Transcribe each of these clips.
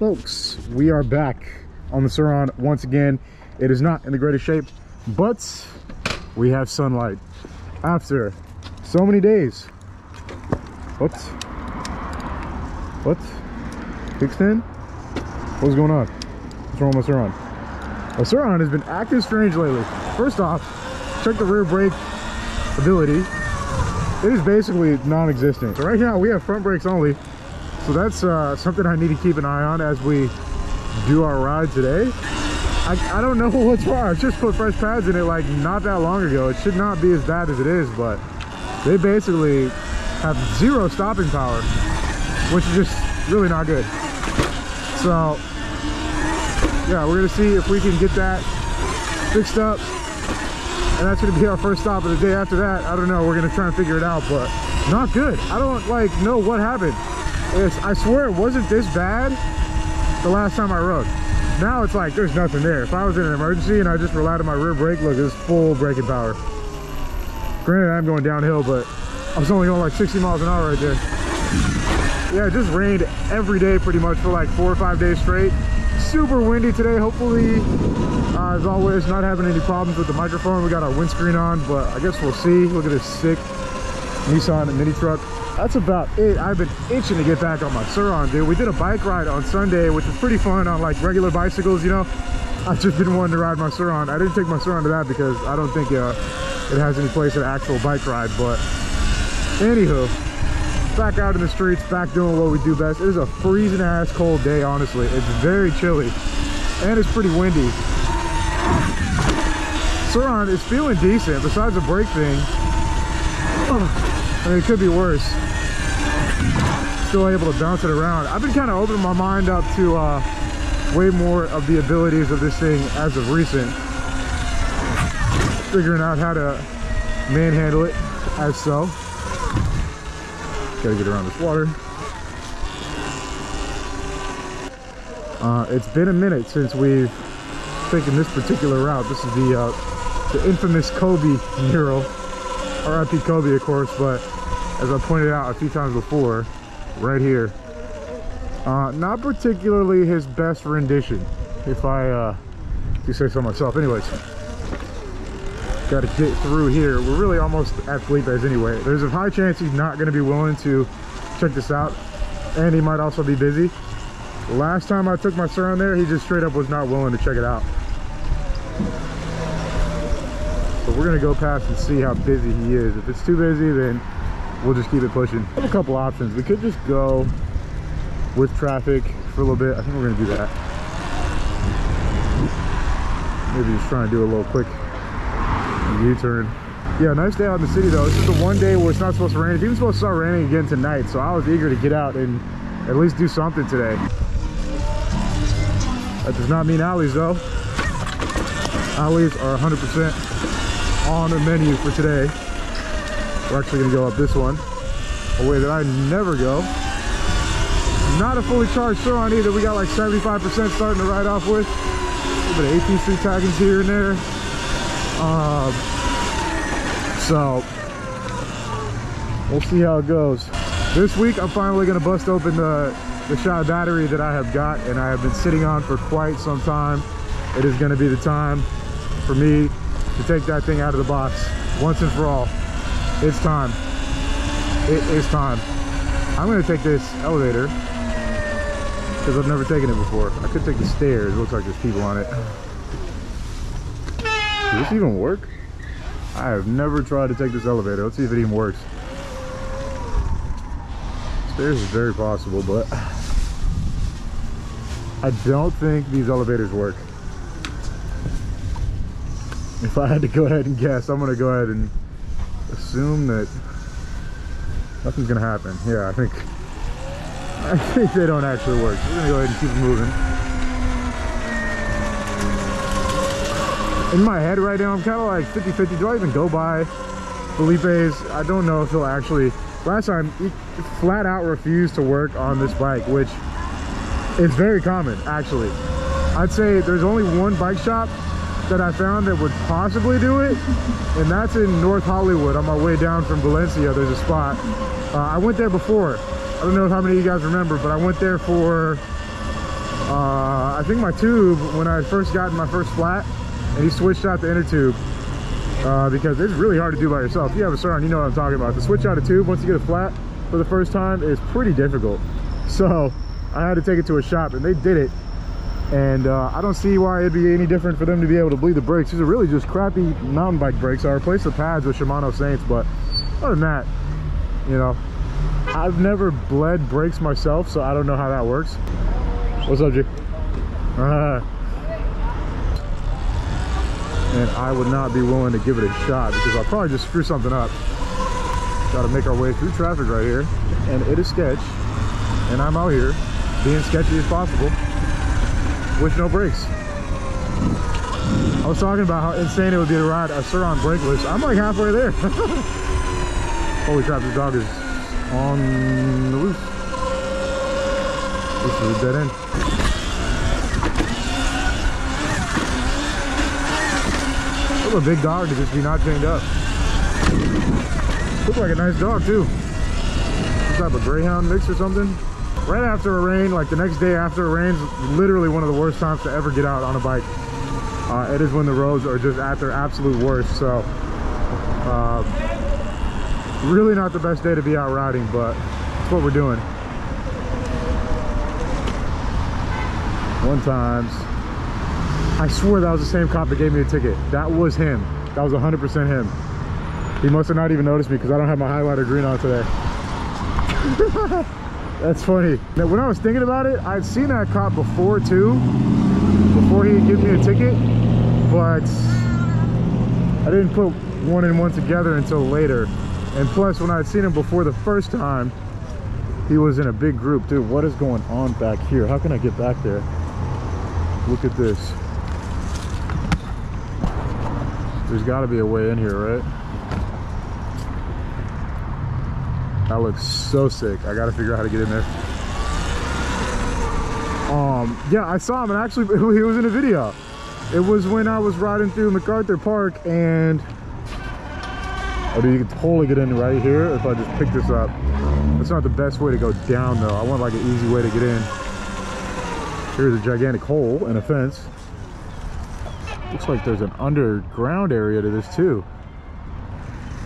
Folks, we are back on the Seron once again. It is not in the greatest shape, but we have sunlight after so many days. What? Hicks 10? What's going on? What's wrong with my Seron? My Seron has been acting strange lately. First off, check the rear brake ability. It is basically non-existent. So right now we have front brakes only. So that's something I need to keep an eye on as we do our ride today. I don't know what's wrong. I just put fresh pads in it like not that long ago. It should not be as bad as it is, but they basically have zero stopping power, which is just really not good. So yeah, we're gonna see if we can get that fixed up, and that's gonna be our first stop of the day. After that, I don't know, we're gonna try and figure it out, but not good. I don't know what happened. I swear it wasn't this bad the last time I rode. Now it's like there's nothing there. If I was in an emergency and I just relied on my rear brake, look, it's full braking power. Granted, I'm going downhill, but I was only going like 60 miles an hour right there. Yeah, it just rained every day pretty much for like 4 or 5 days straight. Super windy today. Hopefully, as always, not having any problems with the microphone. We got our windscreen on, but I guess we'll see. Look at this sick Nissan mini truck. That's about it. I've been itching to get back on my Seron, dude. We did a bike ride on Sunday, which was pretty fun on like regular bicycles, you know. I've just been wanting to ride my Seron. I didn't take my Seron to that because I don't think it has any place in an actual bike ride, but anywho, back out in the streets, back doing what we do best. It is a freezing ass cold day, honestly. It's very chilly and it's pretty windy. Seron is feeling decent besides the brake thing. I mean, it could be worse. Still able to bounce it around. I've been kind of opening my mind up to way more of the abilities of this thing as of recent. Figuring out how to manhandle it as so. Gotta get around this water. It's been a minute since we've taken this particular route. This is the infamous Kobe mural. R.I.P. Kobe, of course, but as I pointed out a few times before, right here, not particularly his best rendition, if I do say so myself. Anyways, got to get through here. We're really almost at Felipe's anyway. There's a high chance he's not going to be willing to check this out, and he might also be busy. Last time I took my Seron there, he just straight up was not willing to check it out. So we're gonna go past and see how busy he is. If it's too busy, then we'll just keep it pushing. I have a couple options. We could just go with traffic for a little bit. I think we're gonna do that. Maybe just trying to do a little quick U-turn. Yeah, nice day out in the city though. This is the one day where it's not supposed to rain. It's even supposed to start raining again tonight, so I was eager to get out and at least do something today. That does not mean alleys though. Alleys are 100% on the menu for today. We're actually gonna go up this one, a way that I never go. Not a fully charged Seron either. We got like 75% starting to ride off with. A little bit of ATC taggings here and there. So we'll see how it goes. This week I'm finally gonna bust open the Shy battery that I have got and I have been sitting on for quite some time. It is gonna be the time for me to take that thing out of the box once and for all. It's time. It is time. I'm gonna take this elevator because I've never taken it before. I could take the stairs. It looks like there's people on it. Does this even work? I have never tried to take this elevator. Let's see if it even works. Stairs is very possible, but I don't think these elevators work. If I had to go ahead and guess, I'm gonna go ahead and assume that nothing's gonna happen. Yeah, I think they don't actually work. We're gonna go ahead and keep moving. In my head right now, I'm kind of like 50-50. Do I even go by Felipe's? I don't know if he'll actually. Last time, he flat out refused to work on this bike, which is very common, actually. I'd say there's only one bike shop that I found that would possibly do it, and that's in North Hollywood. On my way down from Valencia, there's a spot. I went there before. I don't know how many of you guys remember, but I went there for I think my tube, when I first got in my first flat, and he switched out the inner tube, because it's really hard to do by yourself. If you have a Sur-Ron, you know what I'm talking about. To switch out a tube once you get a flat for the first time is pretty difficult. So I had to take it to a shop, and they did it. And I don't see why it'd be any different for them to be able to bleed the brakes. These are really just crappy mountain bike brakes. I replaced the pads with Shimano Saints, but other than that, you know, I've never bled brakes myself, so I don't know how that works. What's up, G? And I would not be willing to give it a shot because I'll probably just screw something up. Got to make our way through traffic right here, and it is sketch, and I'm out here being sketchy as possible with no brakes. I was talking about how insane it would be to ride a Sur-Ron brakeless. I'm like halfway there. Holy crap, this dog is on the loose. This is a dead end. A big dog to just be not chained up. Looks like a nice dog too. Some type of greyhound mix or something. Right after a rain, like the next day after it rains, literally one of the worst times to ever get out on a bike. It is when the roads are just at their absolute worst. So really not the best day to be out riding, but that's what we're doing. One time, I swear that was the same cop that gave me a ticket. That was him. That was 100% him. He must have not even noticed me because I don't have my highlighter green on today. That's funny. Now, when I was thinking about it, I'd seen that cop before too, before he'd give me a ticket, but I didn't put one and one together until later. And plus, when I'd seen him before the first time, he was in a big group. Dude, what is going on back here? How can I get back there? Look at this. There's got to be a way in here, right? That looks so sick. I got to figure out how to get in there. Yeah, I saw him, and actually he was in a video. It was when I was riding through MacArthur Park, and oh, dude, you can totally get in right here if I just pick this up. That's not the best way to go down though. I want like an easy way to get in. Here's a gigantic hole and a fence. Looks like there's an underground area to this too.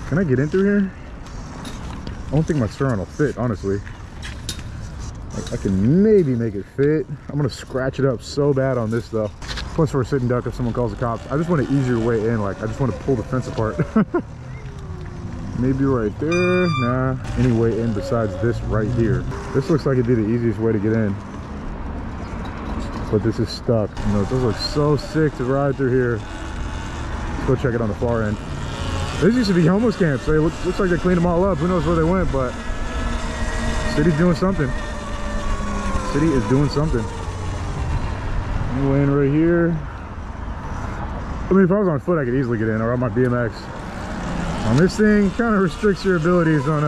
Can I get in through here? I don't think my Sur-Ron will fit, honestly. I can maybe make it fit. I'm gonna scratch it up so bad on this though. Plus we're a sitting duck if someone calls the cops. I just want an easier way in. Like I just want to pull the fence apart. Maybe right there. Nah, any way in besides this right here. This looks like it'd be the easiest way to get in. But this is stuck. You know, those look so sick to ride through here. Let's go check it on the far end. This used to be homeless camps. So it looks like they cleaned them all up. Who knows where they went, but city's doing something. City is doing something. Anyway, in right here. I mean, if I was on foot, I could easily get in, or on my BMX. On this thing, kind of restricts your abilities on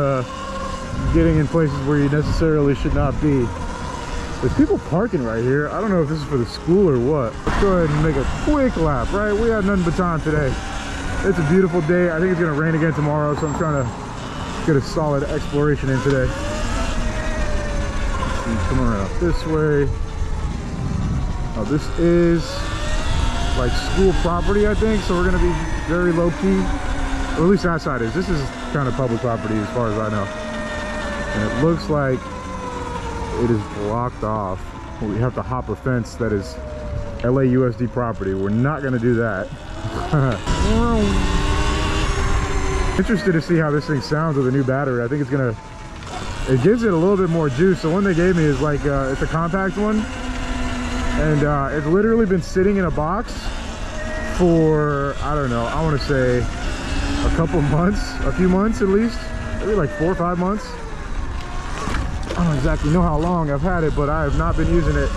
getting in places where you necessarily should not be. There's people parking right here. I don't know if this is for the school or what. Let's go ahead and make a quick lap, right? We had nothing but time today. It's a beautiful day. I think it's gonna rain again tomorrow, so I'm trying to get a solid exploration in today. Come around this way. Oh, this is like school property, I think, so we're gonna be very low key. Or at least that side is. This is kind of public property as far as I know. And it looks like it is blocked off. We have to hop a fence that is LAUSD property. We're not gonna do that. Interested to see how this thing sounds with a new battery. I think it's gonna, it gives it a little bit more juice. The one they gave me is like, it's a compact one. And it's literally been sitting in a box for, I don't know, I wanna say a couple months, a few months at least. Maybe like 4 or 5 months. I don't exactly know how long I've had it, but I have not been using it.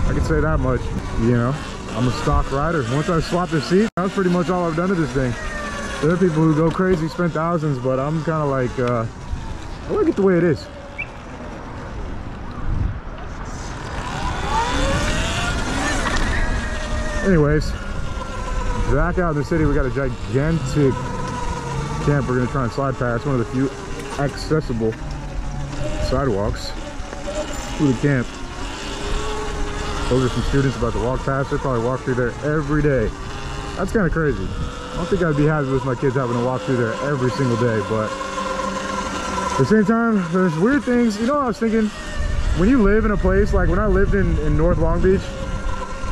I can say that much. You know, I'm a stock rider. Once I swapped the seat, that's pretty much all I've done to this thing. There are people who go crazy, spend thousands, but I'm kind of like, I like it the way it is. Anyways, back out in the city, we got a gigantic camp we're gonna try and slide past. One of the few accessible sidewalks to the camp. Those are some students about to walk past. They probably walk through there every day. That's kind of crazy. I don't think I'd be happy with my kids having to walk through there every single day, but at the same time, there's weird things. You know what I was thinking? When you live in a place, like when I lived in North Long Beach,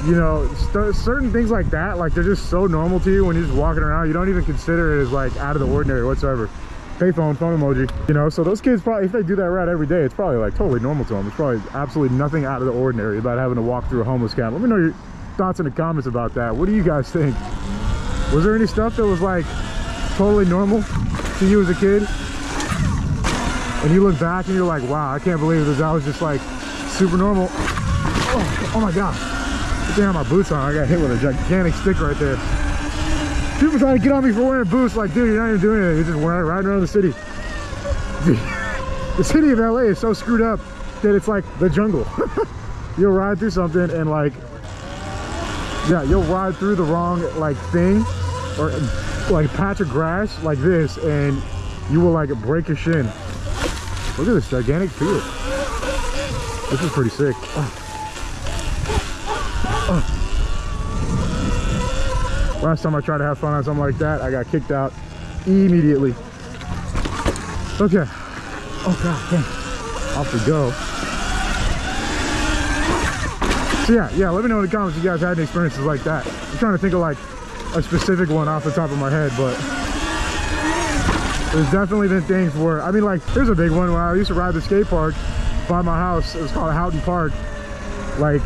you know, certain things like that, like they're just so normal to you when you're just walking around. You don't even consider it as like out of the ordinary whatsoever. Payphone, phone emoji, you know. So those kids probably, if they do that route every day, it's probably like totally normal to them. It's probably absolutely nothing out of the ordinary about having to walk through a homeless camp. Let me know your thoughts in the comments about that. What do you guys think? Was there any stuff that was like totally normal to you as a kid? And you look back and you're like, wow, I can't believe that was just like super normal. Oh my God. Good thing I have my boots on. I got hit with a gigantic stick right there. People try to get on me for wearing boots. Like, dude, you're not even doing it. You're just riding around the city. Dude, the city of LA is so screwed up that it's like the jungle. You'll ride through something and like, yeah, you'll ride through the wrong like thing or like patch of grass like this and you will like break your shin. Look at this gigantic field. This is pretty sick. Last time I tried to have fun on something like that, I got kicked out immediately. Okay. Oh God, dang. Off we go. So yeah, let me know in the comments if you guys had any experiences like that. I'm trying to think of like a specific one off the top of my head, but there's definitely been things where, I mean, like, there's a big one when I used to ride the skate park by my house. It was called Howden Park. Like,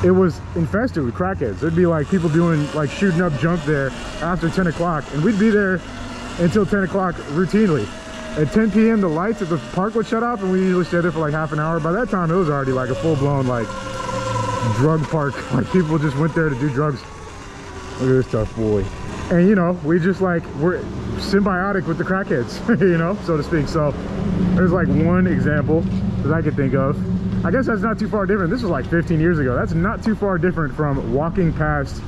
it was infested with crackheads. There'd be like people doing like shooting up junk there after 10 o'clock, and we'd be there until 10 o'clock routinely. At 10 p.m. the lights at the park would shut off, and we usually stay there for like half an hour. By that time it was already like a full-blown like drug park. Like people just went there to do drugs. Look at this tough boy. And you know, we just like, we're symbiotic with the crackheads, you know, so to speak. So there's like one example that I could think of. I guess that's not too far different. This was like 15 years ago. That's not too far different from walking past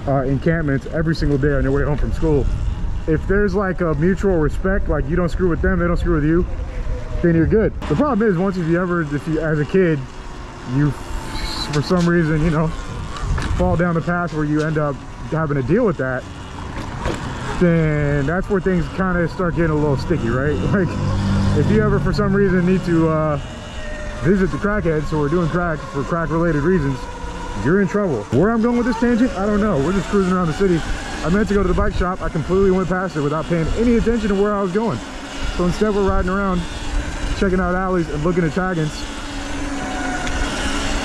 encampments every single day on your way home from school. If there's like a mutual respect, like you don't screw with them, they don't screw with you, then you're good. The problem is, if you as a kid, you for some reason, you know, fall down the path where you end up having to deal with that, then that's where things kind of start getting a little sticky, right? Like if you ever for some reason need to visit the crackheads who are doing crack for crack related reasons, you're in trouble. Where I'm going with this tangent, I don't know. We're just cruising around the city. I meant to go to the bike shop. I completely went past it without paying any attention to where I was going. So instead we're riding around, checking out alleys and looking at taggins.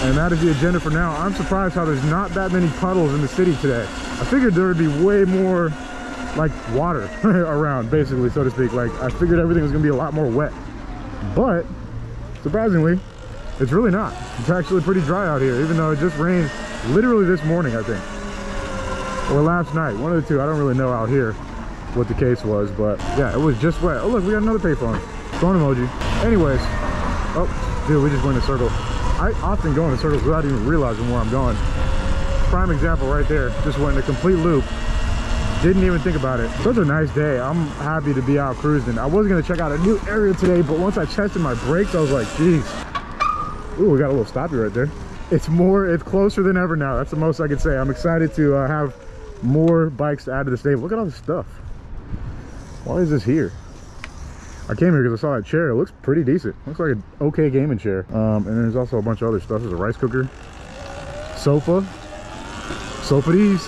And that is the agenda for now. I'm surprised how there's not that many puddles in the city today. I figured there would be way more like water around, basically, so to speak. Like I figured everything was gonna be a lot more wet. But surprisingly, it's really not. It's actually pretty dry out here, even though it just rained literally this morning, I think. Or last night, one of the two. I don't really know out here what the case was, but yeah, it was just wet. Oh look, we got another payphone. Phone emoji. Anyways, oh dude, we just went in a circle. I often go in circles without even realizing where I'm going. Prime example right there. Just went in a complete loop. Didn't even think about it. Such a nice day. I'm happy to be out cruising. I was gonna check out a new area today, but once I tested my brakes, I was like, geez. Ooh, we got a little stoppy right there. It's closer than ever now. That's the most I could say. I'm excited to have more bikes to add to the stable. Look at all this stuff. Why is this here? I came here because I saw that chair. It looks pretty decent. Looks like an okay gaming chair. And there's also a bunch of other stuff. There's a rice cooker, sofa these.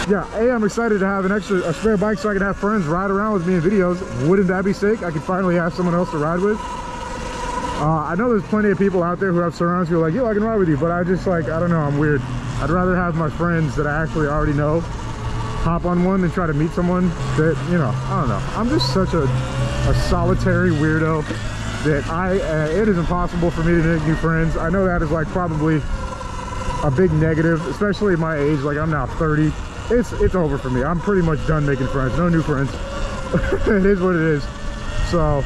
Yeah, I'm excited to have a spare bike so I can have friends ride around with me in videos. Wouldn't that be sick? I could finally have someone else to ride with. I know there's plenty of people out there who have surrounds who are like, yo, I can ride with you, but I just like, I don't know, I'm weird. I'd rather have my friends that I actually already know hop on one than try to meet someone that, you know, I don't know. I'm just such a solitary weirdo that it is impossible for me to make new friends. I know that is like probably a big negative, especially at my age. Like I'm now 30. It's over for me. I'm pretty much done making friends. No new friends. It is what it is. So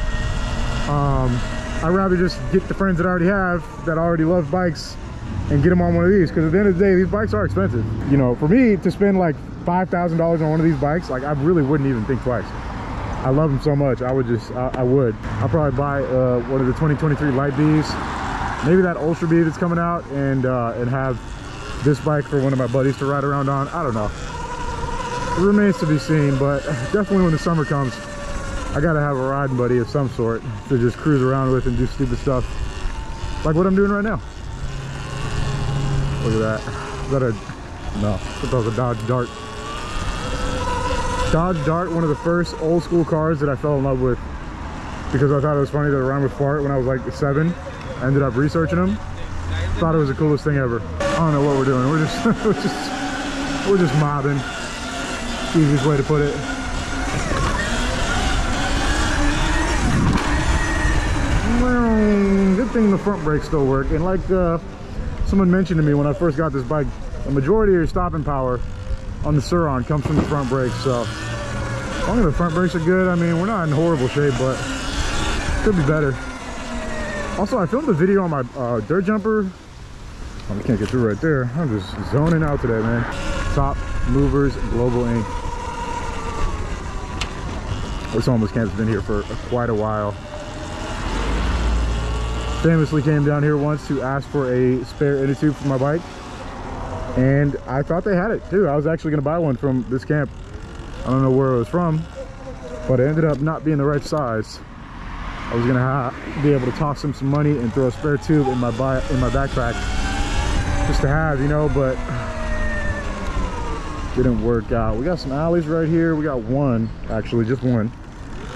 I'd rather just get the friends that I already have that already love bikes and get them on one of these, because at the end of the day, these bikes are expensive. You know, for me to spend like $5,000 on one of these bikes, like I really wouldn't even think twice. I love them so much. I would. I'll probably buy one of the 2023 Lite Bs maybe that Ultra B that's coming out, and have this bike for one of my buddies to ride around on. I don't know. It remains to be seen, but definitely when the summer comes, I gotta have a riding buddy of some sort to just cruise around with and do stupid stuff like what I'm doing right now. Look at that. Is that a... no, I thought that was a Dodge Dart. Dodge Dart, one of the first old school cars that I fell in love with because I thought it was funny that it rhymed with fart when I was like 7. I ended up researching them. Thought it was the coolest thing ever. I don't know what we're doing. We're just we're just mobbing. Easiest way to put it. Good thing the front brakes still work. And like someone mentioned to me when I first got this bike, the majority of your stopping power on the Sur-Ron comes from the front brakes. So as long as the front brakes are good, I mean, we're not in horrible shape, but could be better. Also, I filmed a video on my dirt jumper. Oh, I can't get through right there. I'm just zoning out today, man. Top Movers Global Inc. This homeless camp's been here for quite a while. Famously came down here once to ask for a spare inner tube for my bike, and I thought they had it too. I was actually going to buy one from this camp. I don't know where it was from, but it ended up not being the right size. I was gonna be able to toss him some money and throw a spare tube in my backpack just to have, you know, but didn't work out. We got some alleys right here. We got one, actually just one,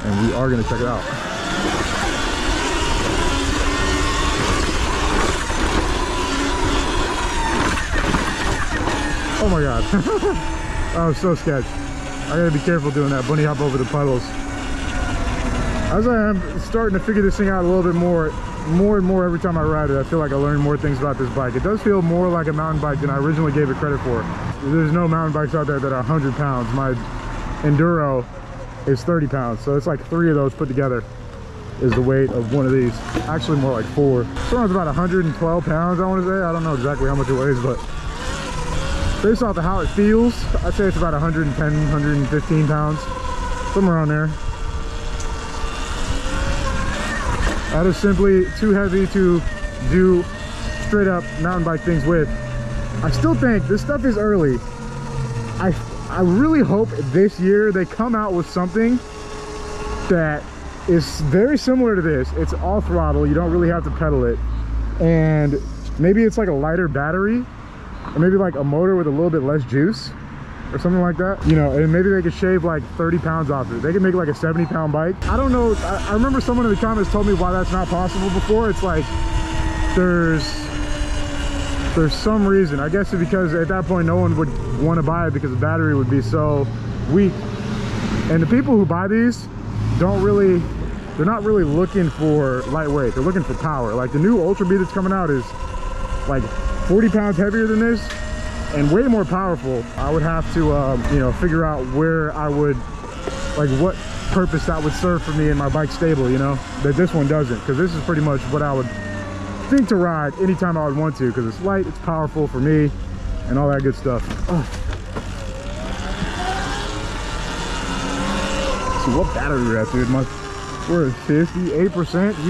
and we are gonna check it out. Oh my god. I was so sketched. I gotta be careful doing that bunny hop over the puddles. As I am starting to figure this thing out a little bit more and more every time I ride it, I feel like I learn more things about this bike. It does feel more like a mountain bike than I originally gave it credit for. There's no mountain bikes out there that are 100 pounds. My Enduro is 30 pounds, so it's like 3 of those put together is the weight of one of these. Actually more like 4. This one's about 112 pounds, I want to say. I don't know exactly how much it weighs, but based off of how it feels, I'd say it's about 110, 115 pounds, somewhere around there. That is simply too heavy to do straight up mountain bike things with. I still think this stuff is early. I really hope this year they come out with something that is very similar to this. It's all throttle, you don't really have to pedal it. And maybe it's like a lighter battery, or maybe like a motor with a little bit less juice or something like that, you know, and maybe they could shave like 30 pounds off it. They could make like a 70-pound bike. I don't know. I remember someone in the comments told me why that's not possible before. It's like there's some reason. I guess it's because at that point no one would want to buy it because the battery would be so weak. And the people who buy these they're not really looking for lightweight. They're looking for power. Like the new Ultra B that's coming out is like 40 pounds heavier than this and way more powerful. I would have to you know, figure out where I would, like what purpose that would serve for me in my bike stable, you know, that this one doesn't, because this is pretty much what I would think to ride anytime I would want to, because it's light, it's powerful for me, and all that good stuff. Oh. So what battery we're at, dude? We're at 58%.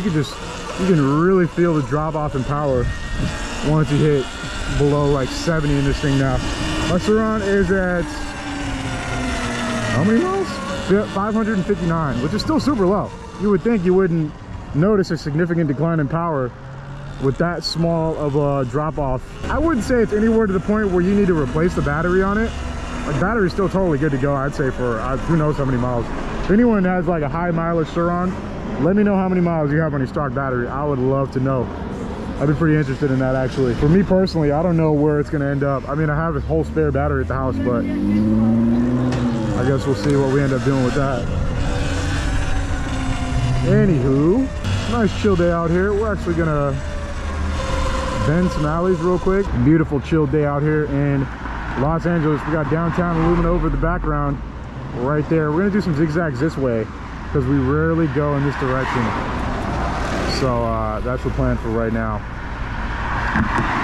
You can really feel the drop off in power once you hit below like 70 in this thing now. My Sur-Ron is at how many miles? 559, which is still super low. You would think you wouldn't notice a significant decline in power with that small of a drop off. I wouldn't say it's anywhere to the point where you need to replace the battery on it. Like battery's still totally good to go, I'd say, for who knows how many miles. If anyone has like a high mileage Sur-Ron, let me know how many miles you have on your stock battery. I would love to know. I'd be pretty interested in that, actually. For me personally, I don't know where it's gonna end up. I mean, I have a whole spare battery at the house, but I guess we'll see what we end up doing with that. Anywho, nice chill day out here. We're actually gonna bend some alleys real quick. Beautiful chill day out here in Los Angeles. We got downtown looming over the background right there. We're gonna do some zigzags this way because we rarely go in this direction. So that's the plan for right now.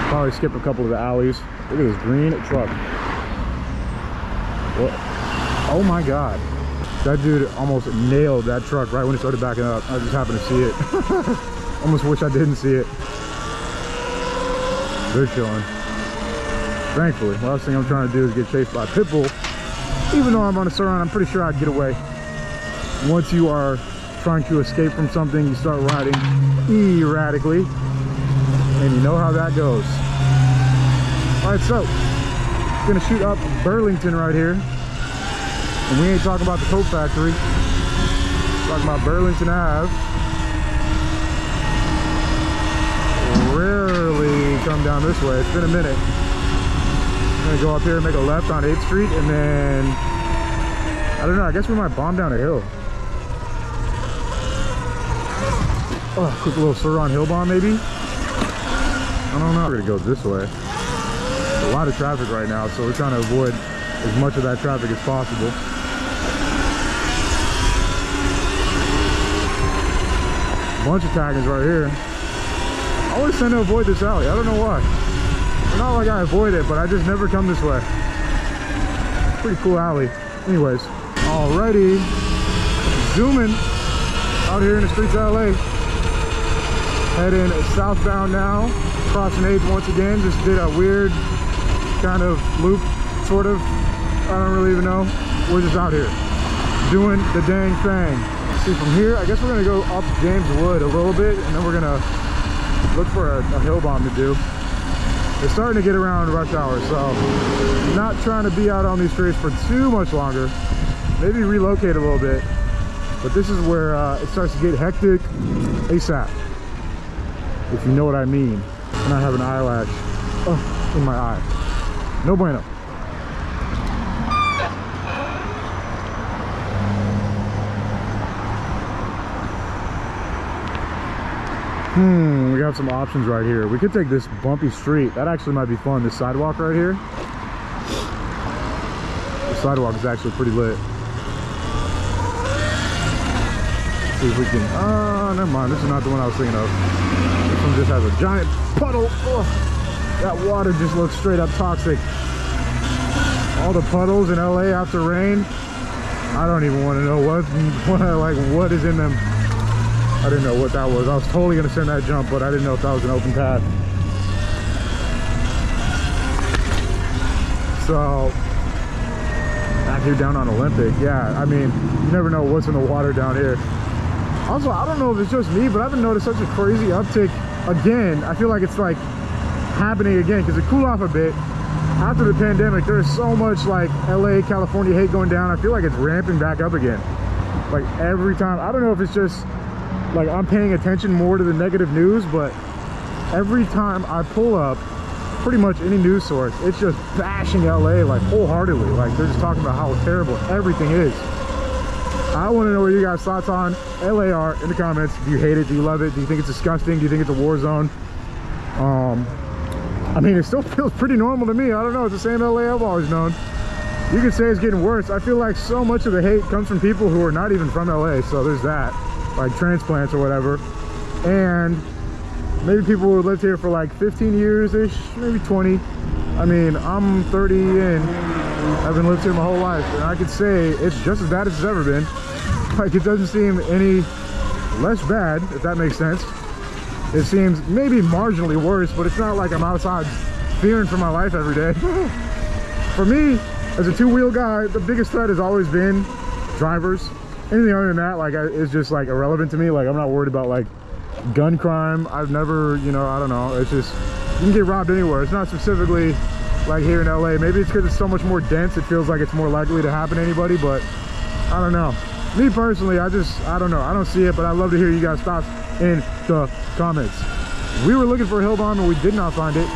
Probably skip a couple of the alleys. Look at this green truck. What? Oh my god. That dude almost nailed that truck right when it started backing up. I just happened to see it. Almost wish I didn't see it. They're chilling. Thankfully, last thing I'm trying to do is get chased by Pitbull. Even though I'm on a Serena, I'm pretty sure I'd get away. Once you are trying to escape from something, you start riding erratically, and you know how that goes. All right, so gonna shoot up Burlington right here, and we ain't talking about the Coke Factory. We're talking about Burlington Ave. Rarely come down this way. It's been a minute. I'm gonna go up here and make a left on 8th Street, and then I don't know, I guess we might bomb down a hill. Oh, quick little Serena hill bomb maybe. I don't know. We're gonna go this way. There's a lot of traffic right now, so we're trying to avoid as much of that traffic as possible. Bunch of taggers right here. I always tend to avoid this alley. I don't know why. It's not like I avoid it, but I just never come this way. Pretty cool alley. Anyways, alrighty. Zooming out here in the streets of LA. Heading southbound now. Crossing 8th once again. Just did a weird kind of loop, sort of. I don't really even know. We're just out here doing the dang thing. See, from here, I guess we're gonna go up James Wood a little bit, and then we're gonna look for a hill bomb to do. It's starting to get around rush hour, so not trying to be out on these streets for too much longer. Maybe relocate a little bit, but this is where it starts to get hectic ASAP, if you know what I mean. And I have an eyelash in my eye. No bueno. We got some options right here. We could take this bumpy street. That actually might be fun. This sidewalk right here. The sidewalk is actually pretty lit. See if we can. Oh, never mind. This is not the one I was thinking of. This one just has a giant puddle. Oh, that water just looks straight up toxic. All the puddles in LA after rain. I don't even want to know what is in them. I didn't know what that was. I was totally gonna send that jump, but I didn't know if that was an open path. So back here down on Olympic, yeah, I mean, you never know what's in the water down here. Also, I don't know if it's just me, but I haven't noticed such a crazy uptick again. I feel like it's like happening again because it cooled off a bit after the pandemic. There's so much like LA, California hate going down. I feel like it's ramping back up again. Like every time, I don't know if it's just like I'm paying attention more to the negative news, but every time I pull up pretty much any news source, it's just bashing LA like wholeheartedly. Like they're just talking about how terrible everything is. I want to know what you guys' thoughts on LA are in the comments. Do you hate it? Do you love it? Do you think it's disgusting? Do you think it's a war zone? I mean, it still feels pretty normal to me. I don't know, it's the same LA I've always known. You could say it's getting worse. I feel like so much of the hate comes from people who are not even from LA, so there's that. Like transplants or whatever, and maybe people who lived here for like 15 years-ish, maybe 20. I mean, I'm 30 and I've been lived here my whole life, and I could say it's just as bad as it's ever been. Like, it doesn't seem any less bad, if that makes sense. It seems maybe marginally worse, but it's not like I'm outside fearing for my life every day. For me, as a two-wheel guy, the biggest threat has always been drivers. Anything other than that, like, is just like irrelevant to me. Like, I'm not worried about like gun crime. I've never, you know, I don't know. It's just, you can get robbed anywhere. It's not specifically like here in LA. Maybe it's because it's so much more dense. It feels like it's more likely to happen to anybody, but I don't know. Me personally, I don't know. I don't see it, but I'd love to hear you guys' thoughts in the comments. We were looking for a hill bomb and we did not find it.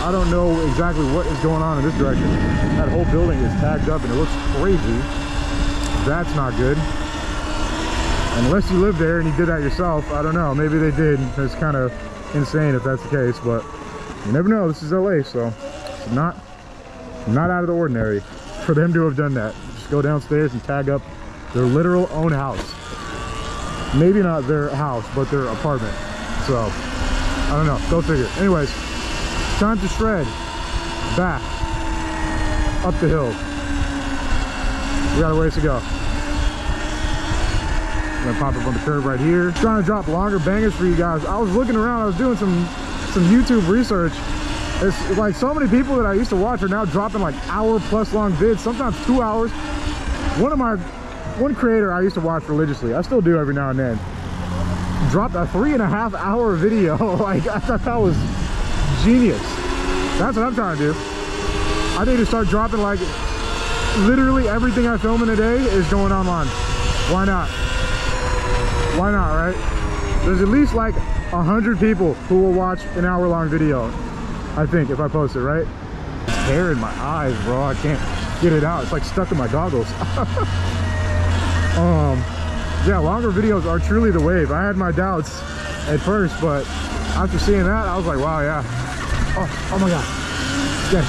I don't know exactly what is going on in this direction. That whole building is tagged up and it looks crazy. That's not good. Unless you live there and you did that yourself, I don't know. Maybe they did. It's kind of insane if that's the case, but you never know. This is LA, so it's not out of the ordinary for them to have done that. Just go downstairs and tag up their literal own house. Maybe not their house, but their apartment. So I don't know. Go figure. Anyways, time to shred back up the hill. We got a ways to go. I'm gonna pop up on the curb right here. Trying to drop longer bangers for you guys. I was looking around, I was doing some YouTube research, It's like so many people that I used to watch are now dropping like hour-plus long vids, sometimes 2 hours. One creator I used to watch religiously, I still do every now and then, dropped a 3.5-hour video. Like, I thought that was genius. That's what I'm trying to do. I need to start dropping, like, literally everything I film in a day is going online. Why not? Why not, right? There's at least like 100 people who will watch an hour-long video, I think, if I post it, right? It's hair in my eyes, bro. I can't get it out. It's like stuck in my goggles. Yeah, longer videos are truly the wave. I had my doubts at first, but after seeing that, I was like, wow, yeah. Oh my God. Sketch.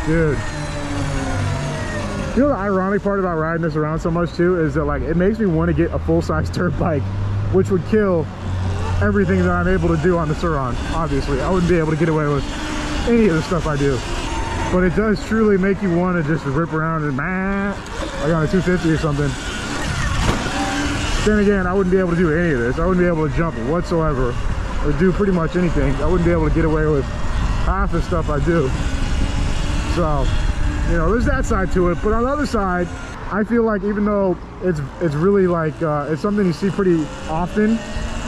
Dude. You know the ironic part about riding this around so much too is that, like, it makes me want to get a full-size dirt bike, which would kill everything that I'm able to do on the Sur-Ron. Obviously, I wouldn't be able to get away with any of the stuff I do. But it does truly make you want to just rip around and like on a 250 or something. Then again, I wouldn't be able to do any of this. I wouldn't be able to jump whatsoever or do pretty much anything. I wouldn't be able to get away with half the stuff I do. So, you know, there's that side to it. But on the other side, I feel like even though it's really like it's something you see pretty often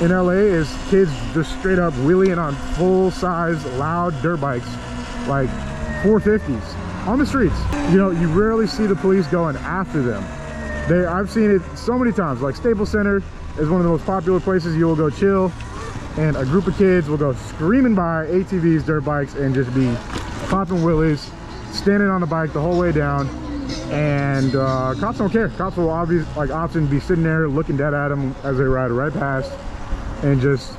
in LA, is kids just straight up wheeling on full-size loud dirt bikes, like 450s on the streets. You know, you rarely see the police going after them. I've seen it so many times. Like Staples Center is one of the most popular places you will go chill, and a group of kids will go screaming by ATVs, dirt bikes, and just be popping wheelies, standing on the bike the whole way down, and cops don't care. Cops will obviously, like, often be sitting there looking dead at them as they ride right past, and just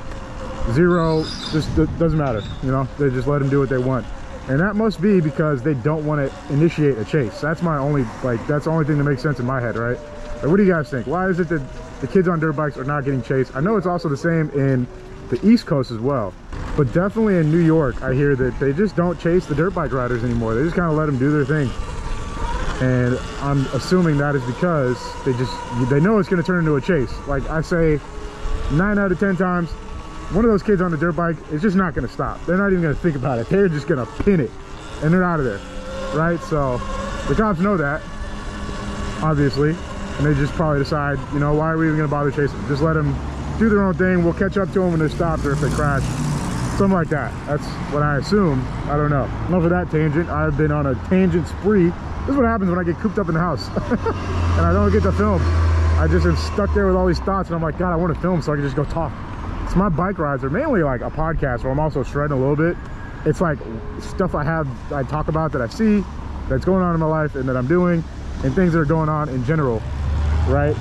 doesn't matter, you know. They just let them do what they want. And that must be because they don't want to initiate a chase. That's my only, like, that's the only thing that makes sense in my head, right? Like, what do you guys think? Why is it that the kids on dirt bikes are not getting chased? I know it's also the same in the East Coast as well, but definitely in New York, I hear that they just don't chase the dirt bike riders anymore. They just kind of let them do their thing. And I'm assuming that is because they know it's going to turn into a chase. Like I say, 9 out of 10 times, one of those kids on the dirt bike is just not going to stop. They're not even going to think about it. They're just going to pin it and they're out of there, right? So the cops know that, obviously, and they just probably decide, you know, why are we even going to bother chasing them? Just let them do their own thing. We'll catch up to them when they're stopped or if they crash, something like that. That's what I assume. I don't know. Enough of that tangent. I've been on a tangent spree. This is what happens when I get cooped up in the house and I don't get to film. I just am stuck there with all these thoughts, and I'm like, God, I want to film so I can just go talk. So my bike rides are mainly like a podcast where I'm also shredding a little bit. It's like stuff I talk about that I see, that's going on in my life and that I'm doing, and things that are going on in general, right?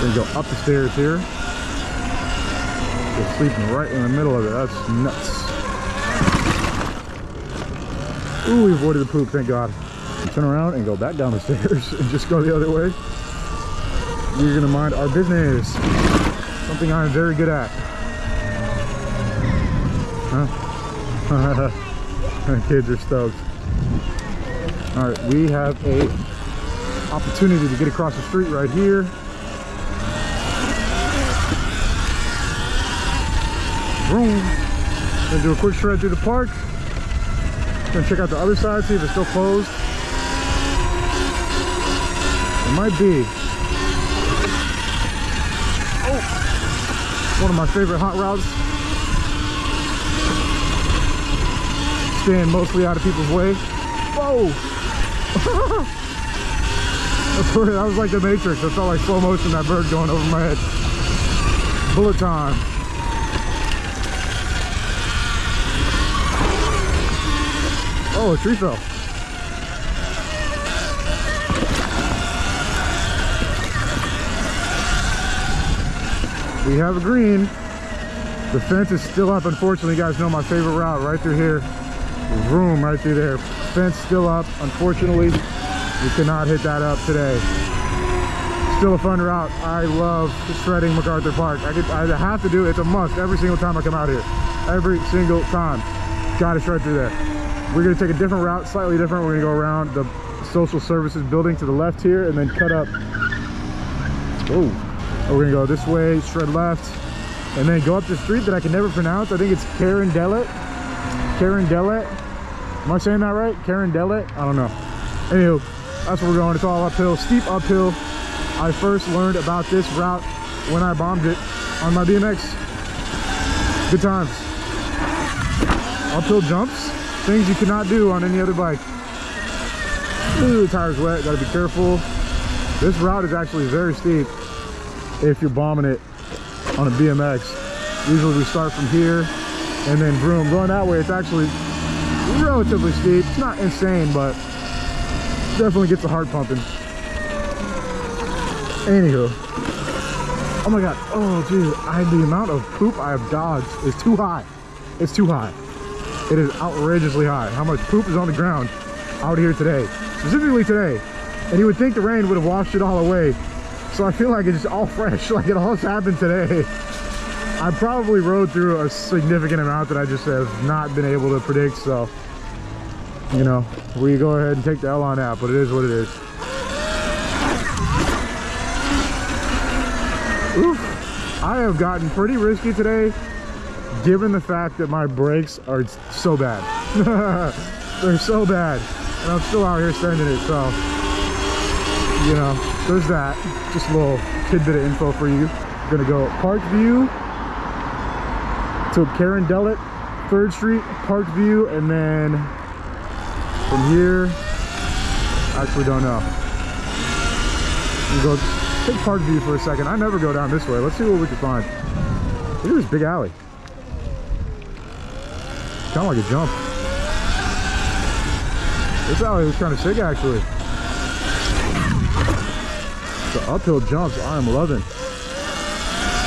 Gonna go up the stairs here. Just sleeping right in the middle of it. That's nuts. Ooh, we avoided the poop, thank God. Turn around and go back down the stairs and just go the other way. We're gonna mind our business. Something I'm very good at. Huh? Kids are stoked. All right, we have a opportunity to get across the street right here. Boom. Gonna do a quick shred through the park. Gonna check out the other side, see if it's still closed. It might be. Oh, one of my favorite hot routes. Staying mostly out of people's way. Whoa! That was like the Matrix. It felt like slow motion, that bird going over my head. Bullet time. Oh, a tree fell. We have a green. The fence is still up, unfortunately. You guys know my favorite route right through here. There's room right through there. Fence still up, unfortunately. We cannot hit that up today. Still a fun route. I love shredding MacArthur Park. I have to do it. It's a must every single time I come out here. Every single time. Gotta shred through there. We're gonna take a different route, slightly different. We're gonna go around the social services building to the left here and then cut up. Oh, We're gonna go this way, straight left, and then go up the street that I can never pronounce. I think it's Carondelet. Carondelet. Am I saying that right? Carondelet? I don't know. Anywho, that's where we're going. It's all uphill, steep uphill. I first learned about this route when I bombed it on my BMX. Good times. Uphill jumps, things you cannot do on any other bike. Ooh, the tire's wet, gotta be careful. This route is actually very steep if you're bombing it on a BMX. Usually we start from here and then boom, going that way. It's actually relatively steep. It's not insane, but definitely gets the heart pumping. Anywho, oh my god, oh dude, the amount of poop I have dodged is too high. It's too high. It is outrageously high. How much poop is on the ground out here today, specifically today. And you would think the rain would have washed it all away. So I feel like it's all fresh, like it all just happened today. I probably rode through a significant amount that I just have not been able to predict. So, you know, we go ahead and take the L on that, but it is what it is. Oof. I have gotten pretty risky today, given the fact that my brakes are so bad. They're so bad, and I'm still out here sending it. So, you know, there's that. Just a little tidbit of info for you. I'm gonna go Park View to Carondelet, 3rd Street, Park View, and then from here, I actually don't know. We'll go take Park View for a second. I never go down this way. Let's see what we can find. Look at this big alley. Kind of like a jump. This alley was kind of sick actually. The uphill jumps I am loving.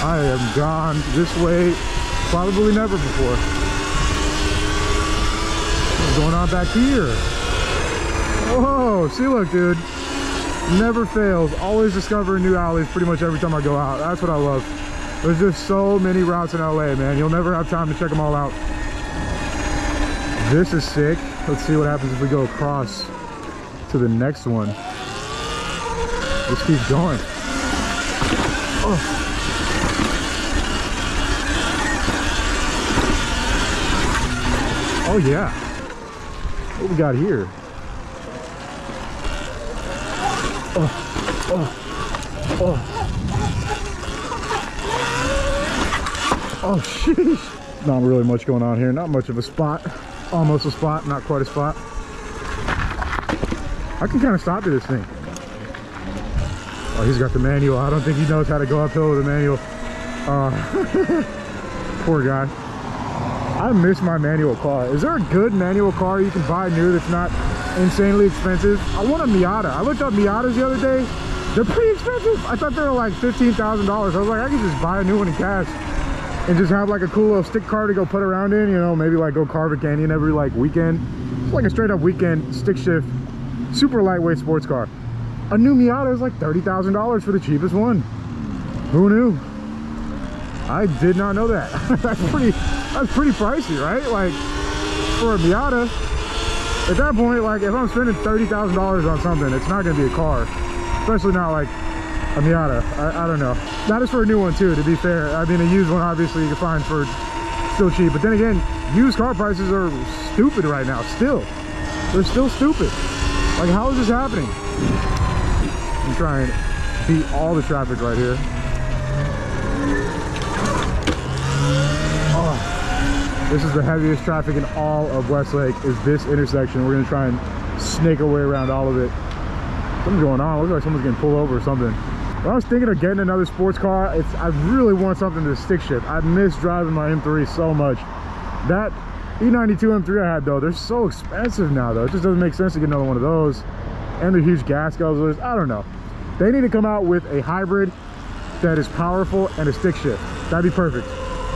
I have gone this way probably never before. What's going on back here? Whoa, see, look, dude. Never fails. Always discovering new alleys pretty much every time I go out. That's what I love. There's just so many routes in LA, man. You'll never have time to check them all out. This is sick. Let's see what happens if we go across to the next one. Let's keep going. Oh. Oh yeah. What we got here? Oh, oh, oh. Oh, sheesh. Not really much going on here. Not much of a spot. Almost a spot, not quite a spot. I can kind of stop to this thing. Oh, he's got the manual. I don't think he knows how to go uphill with a manual. Poor guy. I miss my manual car. Is there a good manual car you can buy new that's not insanely expensive? I want a Miata. I looked up Miatas the other day. They're pretty expensive. I thought they were like $15,000. I was like, I could just buy a new one in cash and just have like a cool little stick car to go put around in, you know, maybe like go carve a canyon every like weekend. It's like a straight up weekend stick shift, super lightweight sports car. A new Miata is like $30,000 for the cheapest one. Who knew? I did not know that. That's pretty pricey, right? Like for a Miata, at that point, like if I'm spending $30,000 on something, it's not gonna be a car, especially not like a Miata. I don't know. That is for a new one too, to be fair. I mean, a used one obviously you can find for still cheap, but then again, used car prices are stupid right now. Still, they're still stupid. Like, how is this happening? I'm trying to beat all the traffic right here. Oh, this is the heaviest traffic in all of Westlake, is this intersection. We're gonna try and snake our way around all of it. Something's going on. Looks like someone's getting pulled over or something. When I was thinking of getting another sports car, I really want something to stick shift. I miss driving my M3 so much. That E92 M3 I had though, they're so expensive now though. It just doesn't make sense to get another one of those. And they're huge gas guzzlers. I don't know. They need to come out with a hybrid that is powerful and a stick shift. That'd be perfect.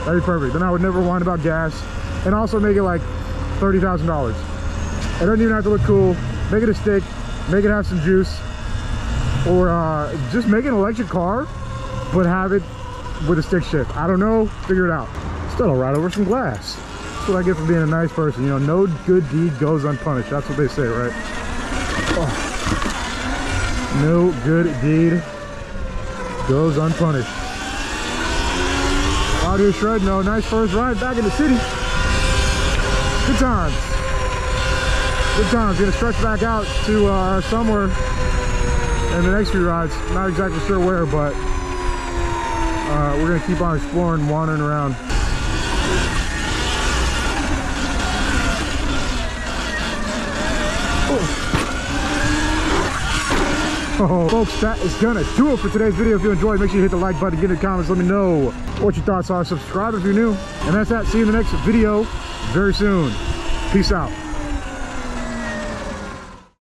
That'd be perfect. Then I would never whine about gas. And also make it like $30,000. It doesn't even have to look cool. Make it a stick. Make it have some juice. Or just make an electric car, but have it with a stick shift. I don't know. Figure it out. Still a ride over some glass. That's what I get for being a nice person. You know, no good deed goes unpunished. That's what they say, right? Oh. No good deed goes unpunished. Out here shredding though. Nice first ride back in the city. Good times. Good times. Gonna stretch back out to somewhere in the next few rides. Not exactly sure where, but we're gonna keep on exploring, wandering around. Oh, folks, that is gonna do it for today's video. If you enjoyed, make sure you hit the like button, get in the comments, let me know what your thoughts are. Subscribe if you're new. And that's that. See you in the next video very soon. Peace out.